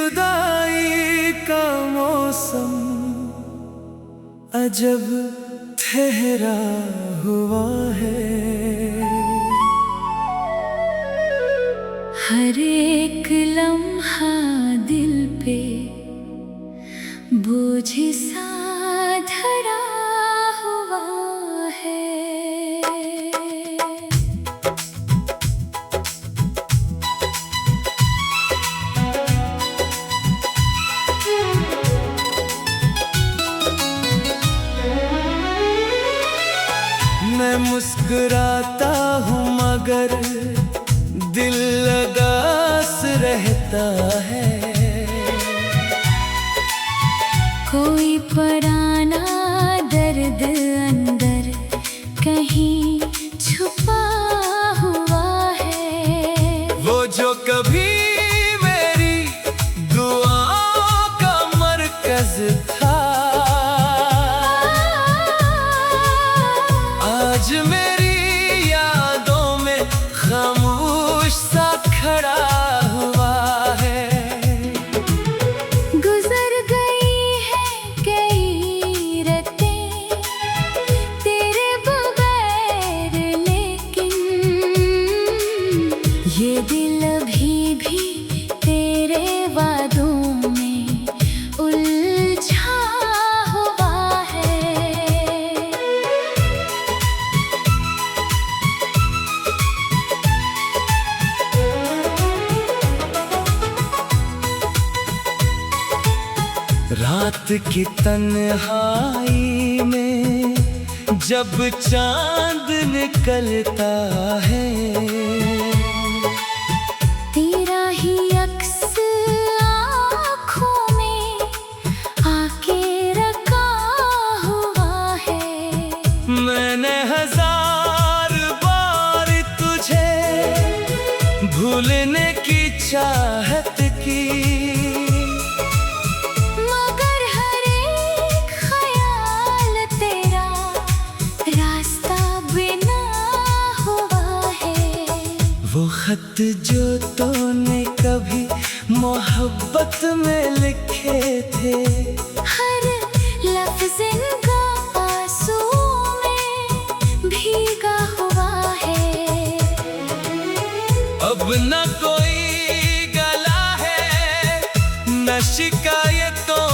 जुदाई का मौसम अजब ठहरा हुआ है। हर एक लम्हा दिल पे बोझ सा धरा हुआ है। मैं मुस्कुराता हूँ मगर दिल उदास रहता है। कोई पराना दर्द अंदर कहीं छुपा हुआ है। वो जो कभी मेरी दुआओं का मरकज था, आज मेरी यादों में खामोश सा खड़ा हुआ है। गुजर गई है कई रातें तेरे बगैर, लेकिन ये दिल अभी भी तेरे वादों में उलझा हुआ है। रात की तन्हाई में जब चांद निकलता है, तेरा ही अक्स आँखों में आके रखा हुआ है। मैंने हजार बार तुझे भूलने की चाहत की, मगर हर एक ख्याल तेरा रास्ता बिना हुआ है। वो खत जो तूने कभी मोहब्बत में लिखे थे, हर लफ्ज़ इनका आंसू में भीगा हुआ है। अब न कोई गला है न शिकायतों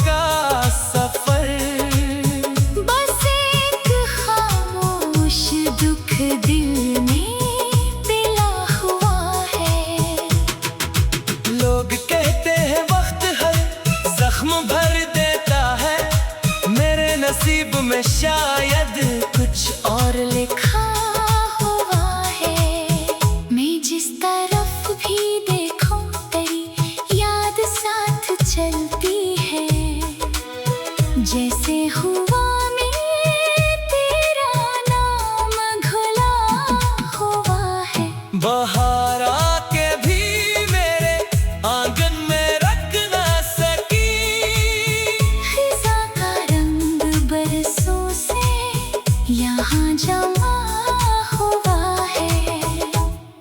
का सफर, बस एक खामोश दुख दिल में पिला हुआ है। लोग कहते हैं वक्त हर जख्म भर देता है, मेरे नसीब में शायद कुछ और लिखा हुआ है। मैं जिस तरफ भी देखूं तेरी याद साथ चलती है। जैसे हुआ में तेरा नाम घुला हुआ है। बाहर आके भी मेरे आंगन में रख ना सकी, खिज़ा का रंग बरसों से यहाँ जमा हुआ है।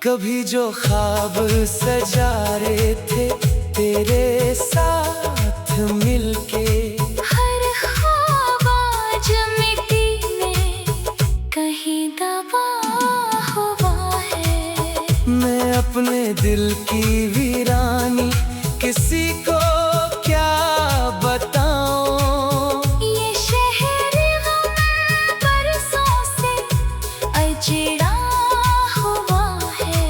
कभी जो ख्वाब सजा रहे थे तेरे साथ मिलके, हर ख्वाब आज मिट्टी में कहीं दबा हुआ है। मैं अपने दिल की वीरानी किसी को क्या बताऊं। ये शहर गम बरसों से अजड़ा हुआ है।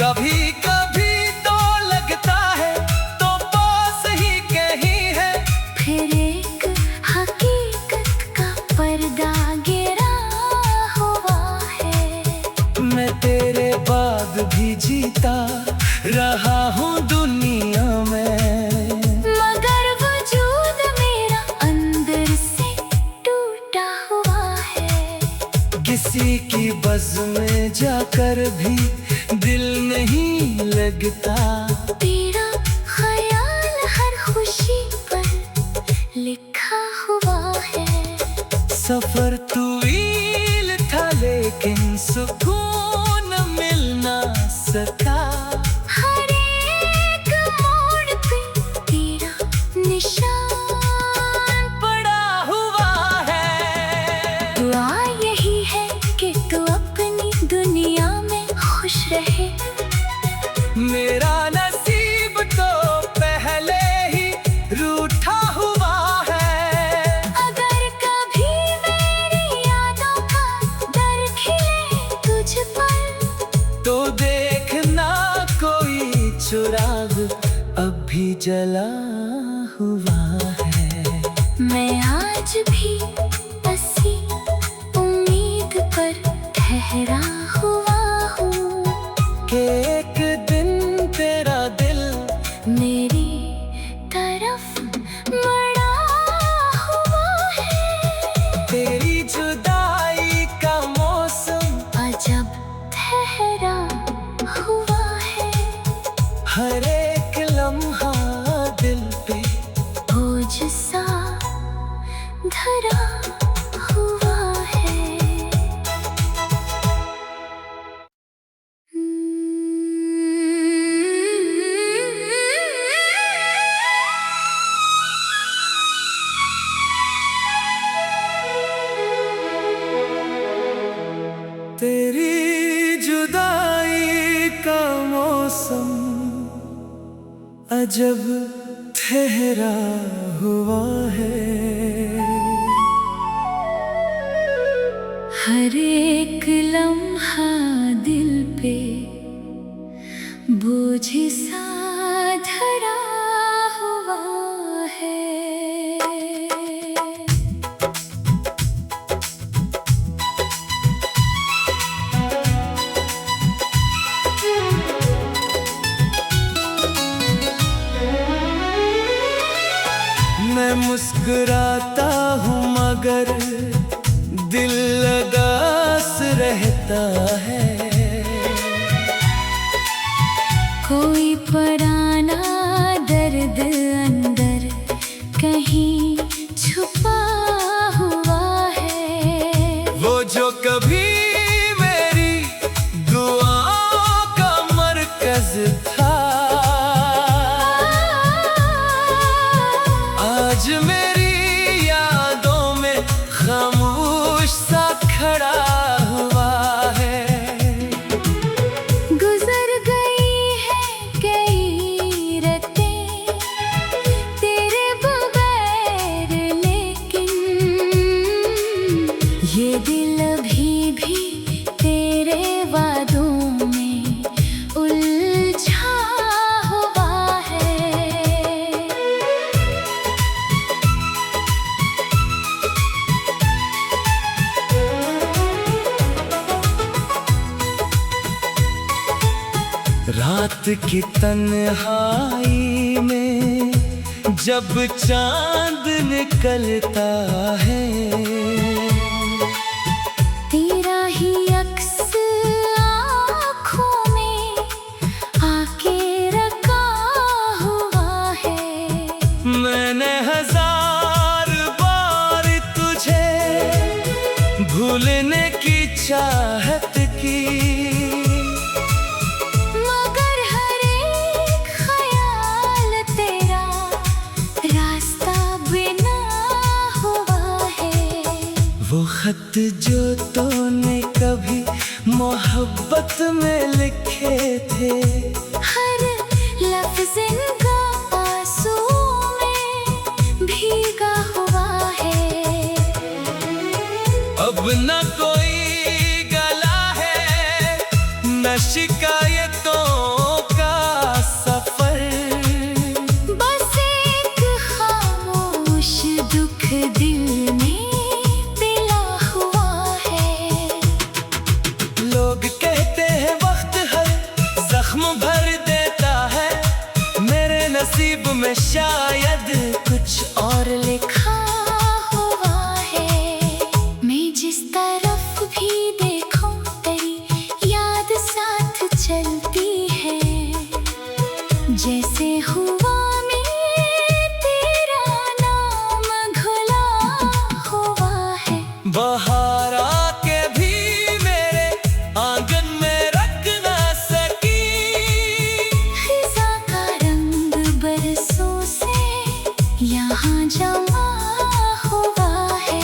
कभी कभी तो लगता है तो पास ही कहीं है, फिर एक हकीकत का पर्दा गिरा हुआ है। मैं तेरे बाद भी जीता रहा हूँ दुनिया में, मगर वजूद मेरा अंदर से टूटा हुआ है। किसी की बज़ में जाकर भी दिल नहीं लगता, तेरा ख्याल हर खुशी पर लिखा हुआ है। सफर तवील था लेकिन सुकून मिल ना सका। हर एक मोड़ पे भी जला हुआ है। मैं आज भी बसी उम्मीद पर ठहरा हुआ हूँ कि एक दिन तेरा दिल मेरी तरफ मुड़ा हुआ है। तेरी जुदाई का मौसम अजब ठहरा हुआ है। हर एक लम्हा दिल पे बोझ सा धरा हुआ है। तेरी जुदाई का मौसम अजब ठहरा हुआ है। हर एक लम्हा दिल पे बोझ सा धरा हुआ है। मैं मुस्कुराता हूँ मगर दिल उदास रहता है। कोई पुराना दर्द अंदर कहीं छुपा हुआ है। वो जो कभी मेरी दुआओं का मरकज था, आज मेरी यादों में खामोश सा खड़ा हुआ है। गुजर गई है कई रातें तेरे बगैर, लेकिन ये दिल अभी भी तेरे वादों में उलझा हुआ है। रात की तन्हाई में जब चांद निकलता है, तेरा ही अक्स आँखों में आके रखा हुआ है। मैंने हजार बार तुझे भूलने की चाहत की, मगर हर एक ख्याल तेरा रास्ता बिना हुआ है। वो खत जो तूने कभी मोहब्बत में लिखे थे, हर लफ्ज़ इनका आंसुओं में भीगा हुआ है। अब न कोई गला है न शिकायतों का सफर, बस एक खामोश दुख दिल में पिला हुआ है। लोग कहते हैं वक्त हर जख्म भर देता है, मेरे नसीब में शायद कुछ और लिखा हुआ है। मैं जिस तरफ भी देखूं तेरी याद साथ चलती है। जैसे हुआ में तेरा नाम घुला हुआ है। बाहर आके भी मेरे आंगन में रख ना सकी, खिज़ा का रंग बरसों से यहाँ जमा हुआ है।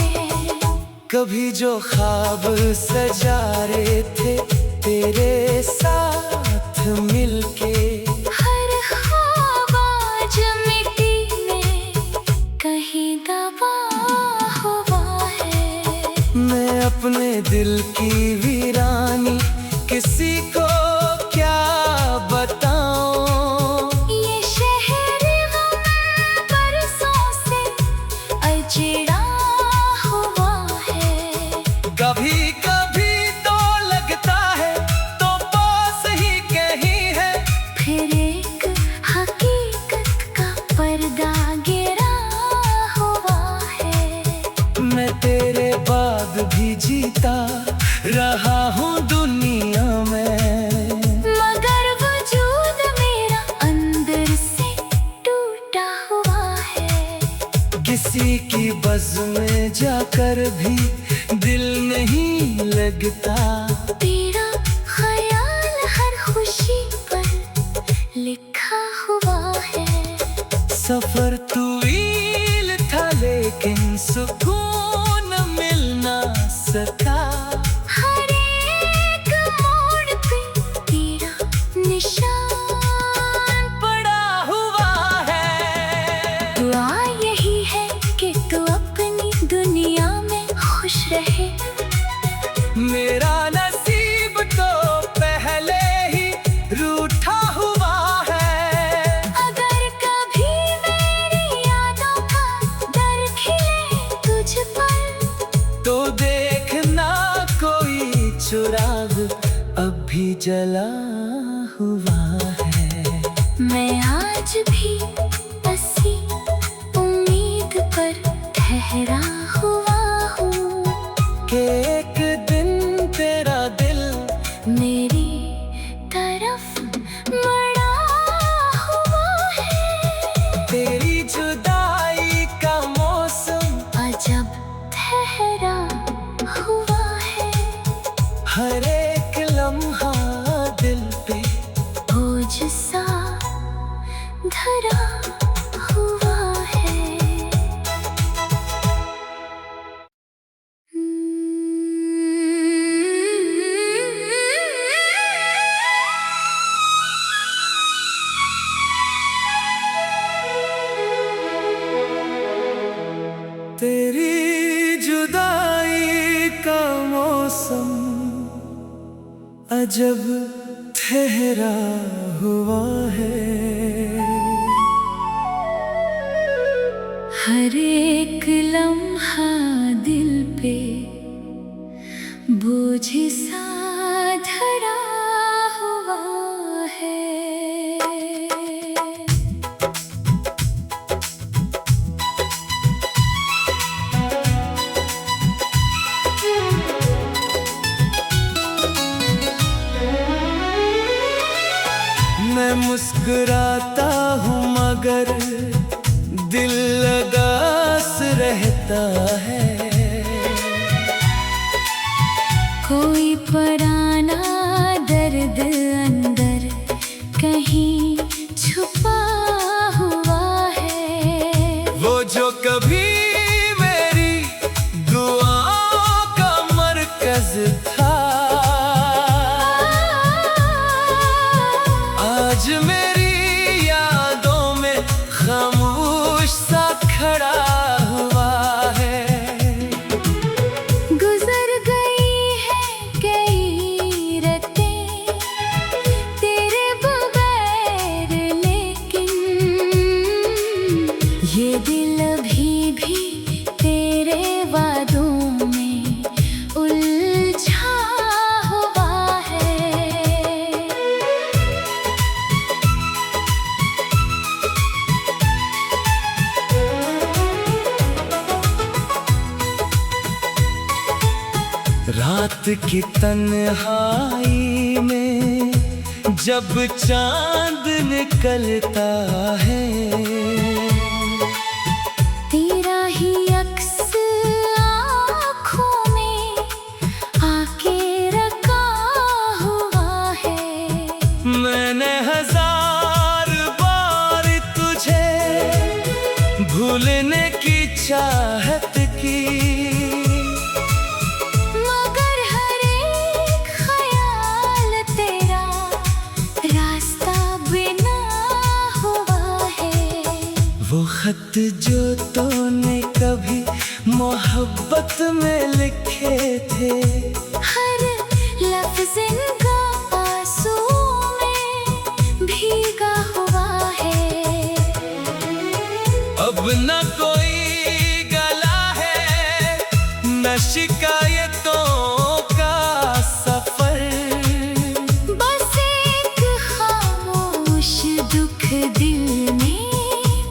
कभी जो ख्वाब सजा रहे थे तेरे साथ मिलके, हर ख्वाब आज मिट्टी में कहीं दबा हुआ है। मैं अपने दिल की वीरानी किसी को क्या बताऊं। ये शहर किसी की बज़ में जाकर भी दिल नहीं लगता। तेरा ख्याल हर खुशी पर लिखा हुआ है। सफर तवील था लेकिन सुकून मिल ना सका। हर एक मोड़ पे तेरा निशान पड़ा हुआ है। दुआ यही है कि तू अपनी दुनिया में खुश रहे। मेरा नसीब तो पहले ही रूठा हुआ है। अगर कभी मेरी यादों का डर खिले तुझ पर, तो देखना कोई चिराग अब भी जला हुआ है। मैं आज भी बसी उम्मीद पर ठहरा हुआ हूँ कि एक दिन तेरा दिल मेरी तरफ मुड़ा हुआ है। तेरी जुदाई का मौसम अजब ठहरा हुआ है। हर एक लम्हा दिल पे बोझ सा धरा हुआ है। तेरी जुदाई का मौसम अजब ठहरा हुआ है। हर एक लम्हा दिल पे बोझ सा धरा हुआ है। मैं मुस्कुराता हूँ मगर दिल लगास रहता है। कोई पुराना दर्द अंदर कहीं छुपा हुआ है। वो जो कभी मेरी दुआओं का मरकज था, आज मेरी यादों में खामोश सा खड़ा हुआ है। गुजर गई है कई रातें तेरे बगैर, लेकिन ये दिल अभी भी तेरे वादों में उलझा हुआ है। रात की तन्हाई में जब चांद निकलता है, तेरा ही अक्स आँखों में आके रखा हुआ है। मैंने हजार बार तुझे भूलने की चाहत की, मगर हर एक ख्याल तेरा रास्ता बिना हुआ है। वो खत जो तूने कभी मोहब्बत में लिखे थे, हर लफ्ज़ इनका आंसू में भीगा हुआ है। अब न कोई गला है न शिकायतों का सफर। बस एक खामोश दुख दिल में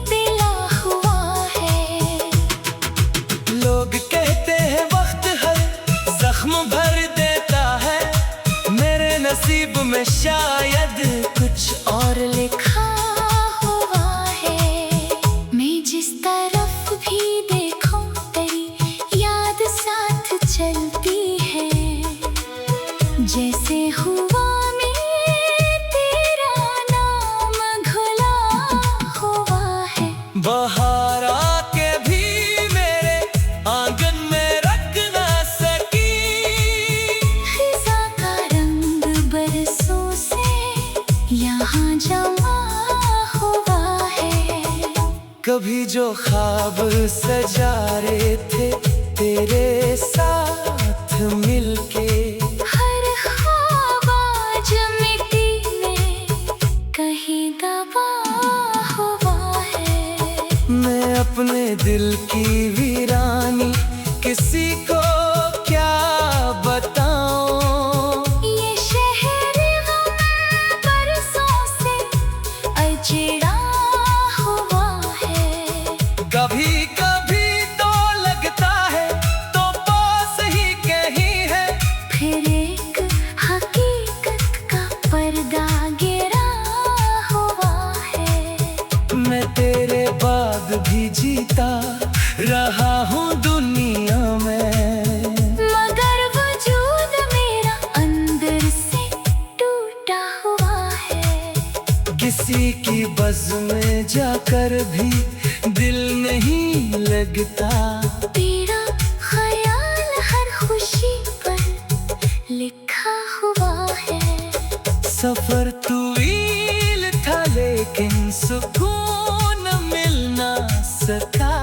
पिला हुआ है। लोग कहते हैं वक्त हर जख्म भर देता है, मेरे नसीब में शायद कुछ और लिखा हुआ है। मैं जिस तरफ भी बाहर आके भी मेरे आंगन में रख ना सकी। खिज़ा का रंग बरसों से यहाँ जमा हुआ है। कभी जो ख्वाब सजा रहे थे तेरे साथ मिलके, हर ख्वाब आज मिट्टी में कहीं दबा हुआ है। मैं अपने दिल की वीरानी किसी को क्या बताऊं। ये शहर गम बरसों से अजड़ा हुआ है। कभी कभी तो लगता है तो पास ही कहीं है, फिर एक हकीकत का पर्दा गिरा हुआ है। मैं तेरे बाद भी जीता रहा हूँ दुनिया में, मगर वजूद मेरा अंदर से टूटा हुआ है। किसी की बज़ में जाकर भी दिल नहीं लगता। तेरा ख्याल हर खुशी पर लिखा हुआ है। सफर तवील था लेकिन सुकून मिल ना सका।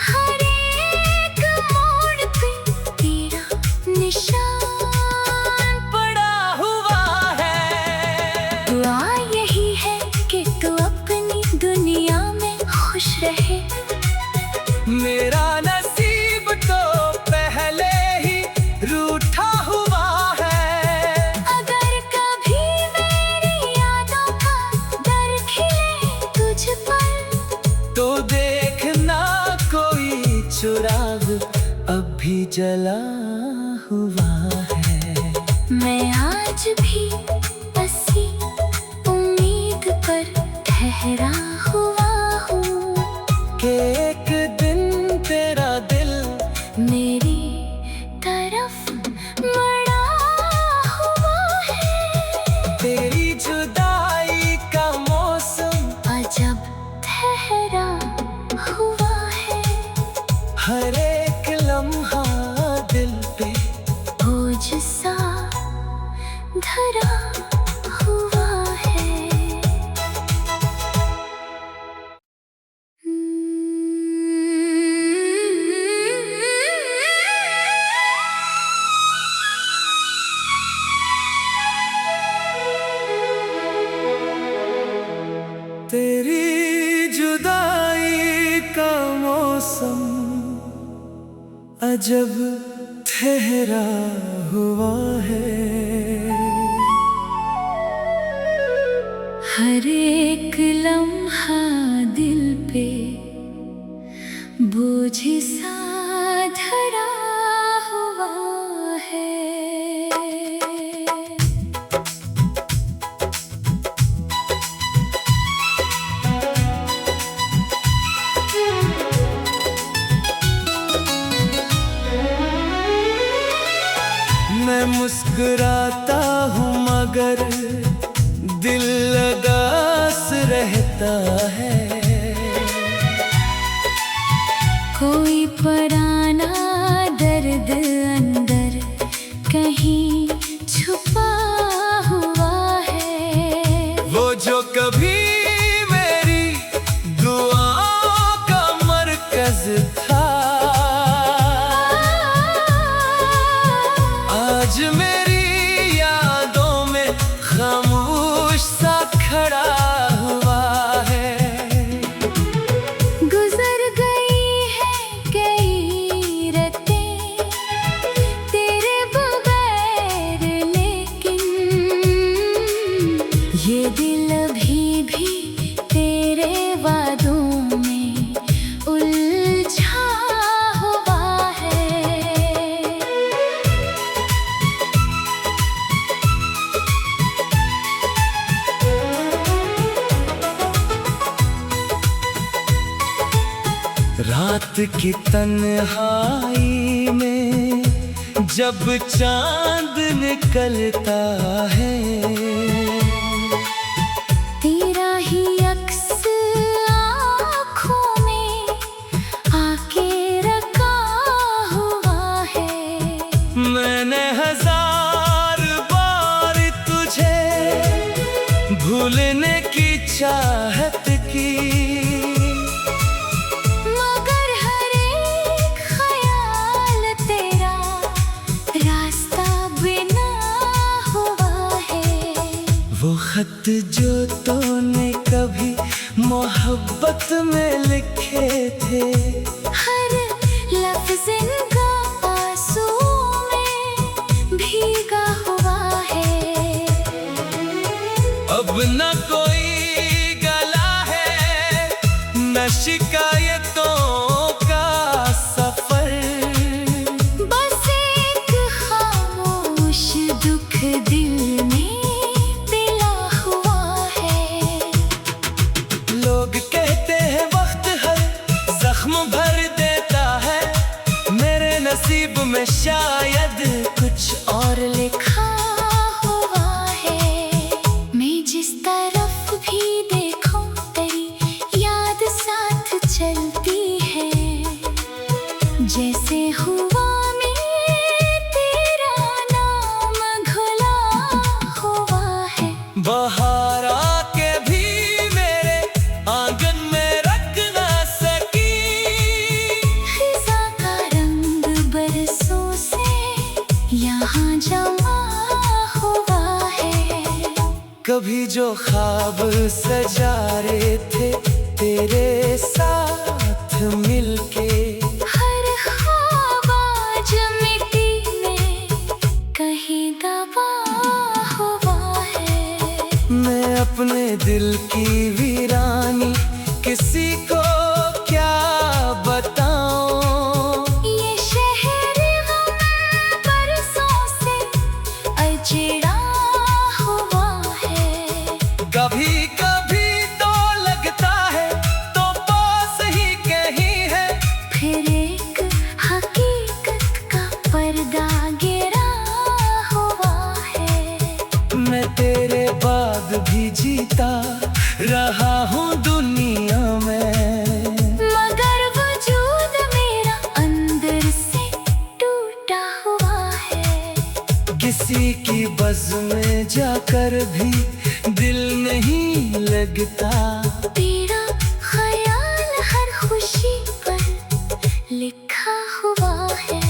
हर एक मोड़ पे तेरा निशान पड़ा हुआ है। दुआ यही है कि तू अपनी दुनिया में खुश रहे। मेरा नसीब तो पहले ही रूठा हुआ है। अगर कभी मेरी यादों का डर खिले तुझ पर, तो देखना कोई चिराग अब भी जला हुआ है। मैं आज भी बसी उम्मीद पर ठहरा हुआ हूँ कि एक दिन तेरा दिल मेरी तरफ मुड़ा हुआ है। तेरी जुदाई का मौसम अजब ठहरा हुआ है। हर एक लम्हा दिल पे बोझ सा धरा हुआ है। तेरी जुदाई का मौसम अजब ठहरा हुआ है। हर एक लम्हा दिल पे बोझ सा धरा हुआ है। मैं मुस्कुराता हूँ मगर दिल उदास रहता है। कोई पराना दर्द अंदर कहीं छुपा हुआ है। वो जो कभी मेरी दुआओं का मरकज था, आज मेरी यादों में खामोश सा खड़ा हुआ है। गुजर गई है कई रातें तेरे बगैर, लेकिन ये दिल अभी भी तेरे वादों में उलझा हुआ है। रात की तन्हाई में जब चांद निकलता है, तेरा ही अक्स आँखों चाहत की। मगर हर एक ख्याल तेरा रास्ता बिना हुआ है। वो खत जो तूने कभी मोहब्बत में लिखे थे, हर लफ्ज़ इनका आंसू में भीगा हुआ है। अब न कोई गला है, न शिकायतों का सफर। बस एक खामोश दुख दिल में पिला हुआ है। लोग कहते हैं वक्त हर जख्म भर देता है, मेरे नसीब में शायद कुछ और लिखा हुआ है। मैं जिस तरफ भी देखूं तेरी याद साथ चलती है। जैसे हुआ में तेरा नाम घुला हुआ है। बाहर आके भी मेरे आंगन में रख ना सकी। खिज़ा का रंग बरसों से यहाँ जमा हुआ है। कभी जो ख्वाब सजा रहे थे तेरे साथ मिलके, हर ख्वाब आज मिट्टी में कहीं दबा हुआ है। मैं अपने दिल की वीरानी किसी को क्या बताऊं। ये शहर गम बरसों से अजड़ा हुआ है। कभी कभी तो लगता है तो पास ही कहीं है, फिर एक हकीकत का पर्दा गिरा हुआ है। मैं तेरे बाद भी जीता रहा हूँ दुनिया में। मगर वजूद मेरा अंदर से टूटा हुआ है। किसी की बज़ में जाकर भी दिल नहीं लगता। तेरा ख्याल हर खुशी पर लिखा हुआ है।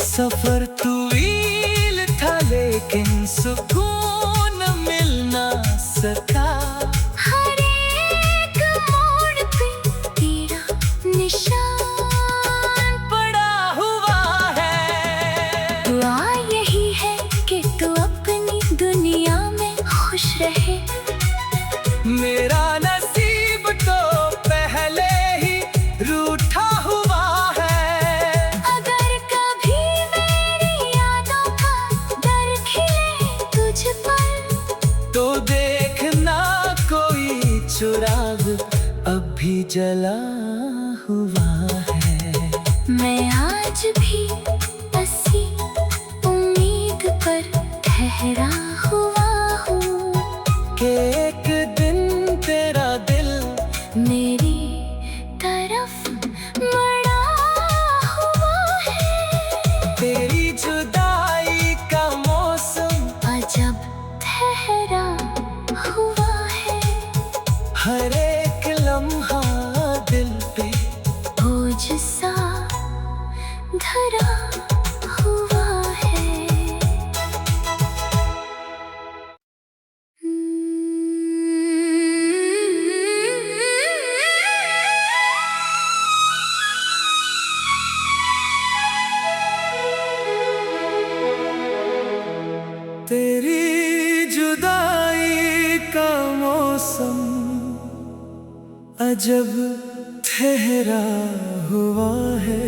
सफर तवील था लेकिन सुकून मिल ना सका। हर एक मोड़ पे तेरा निशान पड़ा हुआ है। दुआ यही है कि तू अपनी दुनिया में खुश रहे। मेरा नसीब तो पहले ही रूठा हुआ है। अगर कभी मेरी यादों का डर खिले तुझ पर, तो देखना कोई चिराग अब भी जला हुआ है। मैं आज भी बसी उम्मीद पर ठहरा हुआ हूँ कि एक दिन तेरा दिल मेरी तरफ मुड़ा हुआ है। तेरी जुदाई का मौसम अजब ठहरा हुआ है। हर एक लम्हा दिल पे बोझ सा धरा हुआ है। तेरी जुदाई का मौसम अजब ठहरा हुआ है।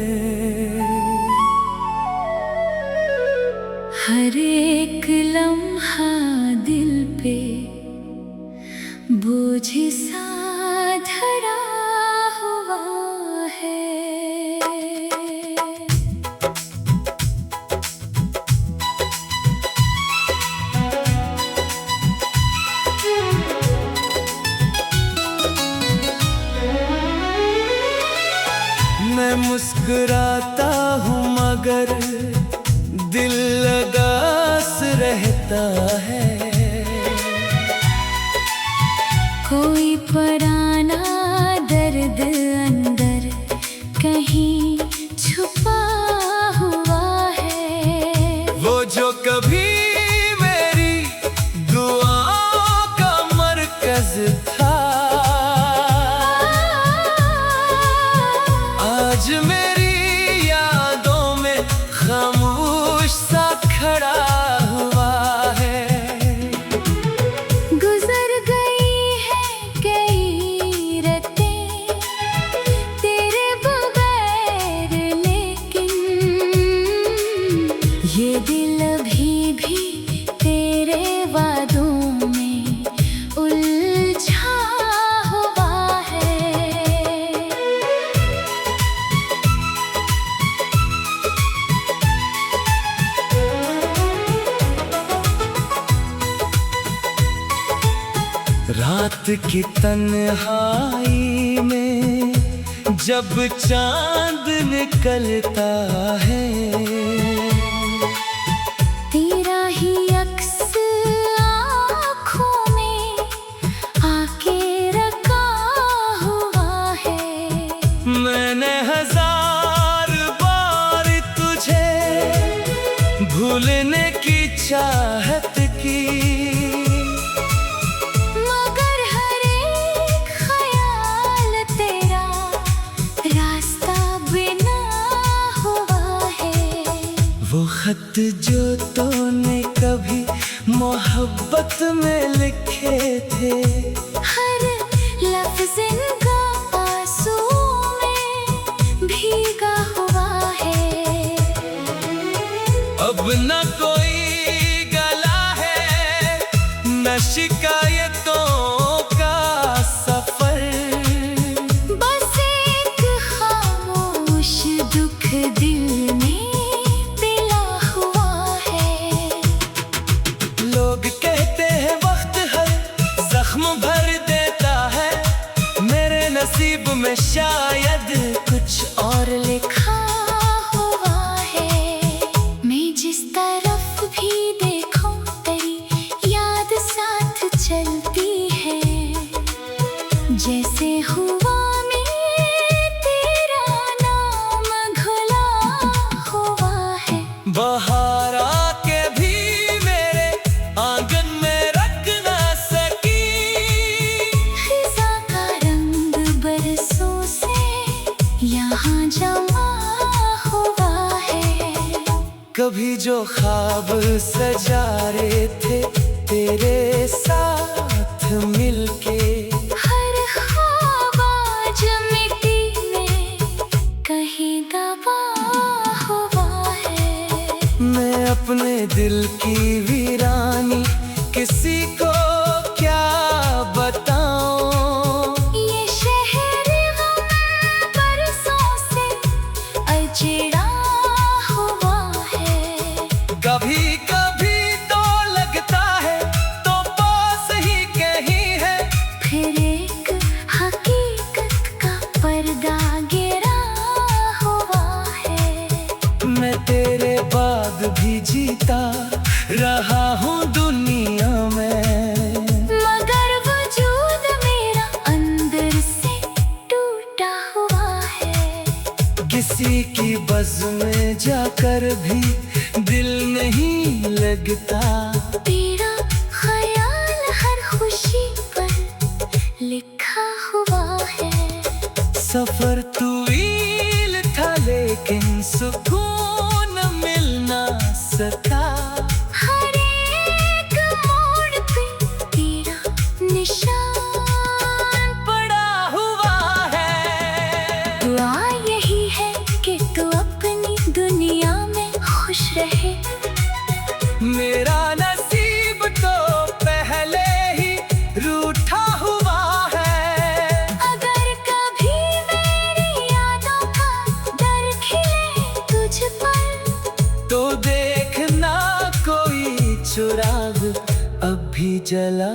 हर एक लम्हा दिल पे बोझ सा धरा हुआ है। मैं मुस्कुराता हूँ मगर दिल उदास रहता है। कोई पुराना दर्द अंदर कहीं छुपा हुआ है। वो जो कभी मेरी दुआओं का मरकज था, आज मेरी यादों में खामोश सा खड़ा हुआ है। गुजर गई है कई रातें तेरे बगैर, लेकिन ये दिल अभी भी तेरे वादों में उलझा हुआ है। रात की तन्हाई में जब चांद निकलता है, तेरा ही अक्स आँखों में आके रखा हुआ है। मैंने हजार बार तुझे भूलने की चाहत की, मगर हर एक ख्याल तेरा रास्ता बिना हुआ है। वो खत जो तूने कभी मोहब्बत में लिखे थे, हर लफ्ज़ इनका आंसुओं में भीगा हुआ है। अब न कोई गला है न शिकायतों का सफर, बस एक खामोश दुख दिल में पिला हुआ है। लोग कहते हैं वक्त हर जख्म भर देता है, मेरे नसीब में शायद कुछ और लिखा हुआ है। मैं जिस तरफ भी देखूं तेरी याद साथ चलती है, जैसे हुआ में तेरा नाम घुला हुआ है। बाहर आके भी मेरे आंगन में रख ना सकी, खिज़ा का रंग बरसों से यहाँ जमा हुआ है। कभी जो ख्वाब सजा रहे थे तेरे साथ मिलके, हर ख्वाब आज मिट्टी में कहीं दबा हुआ है। मैं अपने दिल की वीरानी किसी को क्या बताऊं, ये शहर गम बरसों से अजड़ा हुआ है। कभी कभी तो लगता है तो पास ही कहीं है, फिर एक हकीकत का पर्दा गिरा हुआ है। मैं तेरे बाद भी जीता रहा हूँ दुनिया में, मगर वजूद मेरा अंदर से टूटा हुआ है। किसी की बज़ में जाकर भी दिल नहीं लगता, तेरा ख्याल हर खुशी पर लिखा हुआ है। सफर तवील था लेकिन सुकून मिल ना सका, हर एक मोड़ पे तेरा निशान पड़ा हुआ है। दुआ यही है कि तू अपनी दुनिया में खुश रहे। मेरा नसीब तो पहले ही रूठा हुआ है, अगर कभी मेरी यादों का डर खिले तुझ पर, तो देखना कोई चिराग अब भी जला